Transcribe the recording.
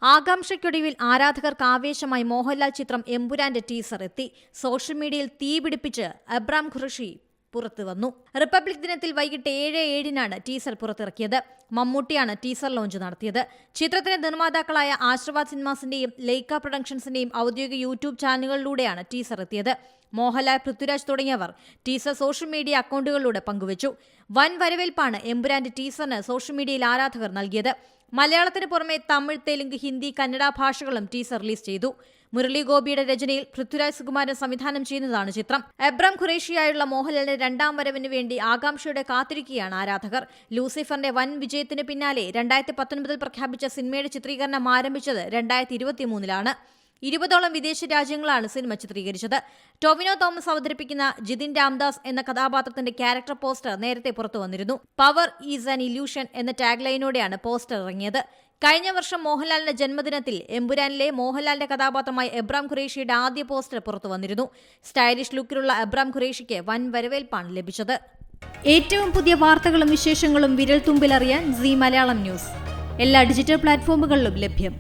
ആകാംക്ഷയ്ക്കൊടുവിൽ ആരാധകർക്ക് ആവേശമായി മോഹൻലാൽ ചിത്രം എമ്പുരാന്റെ ടീസർ എത്തി. സോഷ്യൽ മീഡിയയിൽ തീപിടിപ്പിച്ച് എബ്രാം ഖുറേഷി പുറത്തു വന്നു. റിപ്പബ്ലിക് ദിനത്തിൽ വൈകിട്ട് 7:07 ടീസർ പുറത്തിറക്കിയത്. മമ്മൂട്ടിയാണ് ടീസർ ലോഞ്ച് നടത്തിയത്. ചിത്രത്തിന്റെ നിർമ്മാതാക്കളായ ആശീർവാദ് സിനിമാസിന്റെയും ലൈക്ക പ്രൊഡക്ഷൻസിന്റെയും ഔദ്യോഗിക യൂട്യൂബ് ചാനലുകളിലൂടെയാണ് ടീസർ എത്തിയത്. മോഹൻലാൽ, പൃഥ്വിരാജ് തുടങ്ങിയവർ ടീസർ സോഷ്യൽ മീഡിയ അക്കൗണ്ടുകളിലൂടെ പങ്കുവച്ചു. വൻ വരവേൽപ്പാണ് എമ്പുരാന്റെ ടീസറിന് സോഷ്യൽ മീഡിയയിൽ ആരാധകർ നൽകിയത്. മലയാളത്തിന് പുറമെ തമിഴ്, തെലുങ്ക്, ഹിന്ദി, കന്നഡ ഭാഷകളും ടീസർ റിലീസ് ചെയ്തു. മുരളി ഗോപിയുടെ രചനയിൽ പൃഥ്വിരാജ് സുകുമാരൻ സംവിധാനം ചെയ്യുന്നതാണ് ചിത്രം. എബ്രാം ഖുറേഷിയായുള്ള മോഹൻലാലിന്റെ രണ്ടാം വരവിന് വേണ്ടി ആകാംക്ഷയോടെ കാത്തിരിക്കുകയാണ് ആരാധകർ. ലൂസിഫറിന്റെ വൻ വിജയത്തിന് പിന്നാലെ 2019 പ്രഖ്യാപിച്ച സിനിമയുടെ ചിത്രീകരണം ആരംഭിച്ചത് 2023 20ഓളം വിദേശ രാജ്യങ്ങളാണ് സിനിമ ചിത്രീകരിച്ചത്. ടൊവിനോ തോമസ് അവതരിപ്പിക്കുന്ന ജിതിൻ രാംദാസ് എന്ന കഥാപാത്രത്തിന്റെ ക്യാരക്ടർ പോസ്റ്റർ നേരത്തെ പുറത്തു വന്നിരുന്നു. പവർ ഈസ് ആൻ ഇല്യൂഷൻ എന്ന ടാഗ് ലൈനോടെയാണ് പോസ്റ്റർ ഇറങ്ങിയത്. കഴിഞ്ഞ വർഷം മോഹൻലാലിന്റെ ജന്മദിനത്തിൽ എമ്പുരാനിലെ മോഹൻലാലിന്റെ കഥാപാത്രമായി എബ്രാം ഖുറേഷിയുടെ ആദ്യ പോസ്റ്റർ പുറത്തു വന്നിരുന്നു. സ്റ്റൈലിഷ് ലുക്കിലുള്ള എബ്രാം ഖുറേഷിക്ക് വൻ വരവേൽപ്പാണ് ലഭിച്ചത്. ഏറ്റവും പുതിയ വാർത്തകളും വിശേഷങ്ങളും വിരൽ തുമ്പിലറിയാൻ സീ മലയാളം ന്യൂസ് എല്ലാ ഡിജിറ്റൽ പ്ലാറ്റ്ഫോമുകളിലും ലഭ്യം.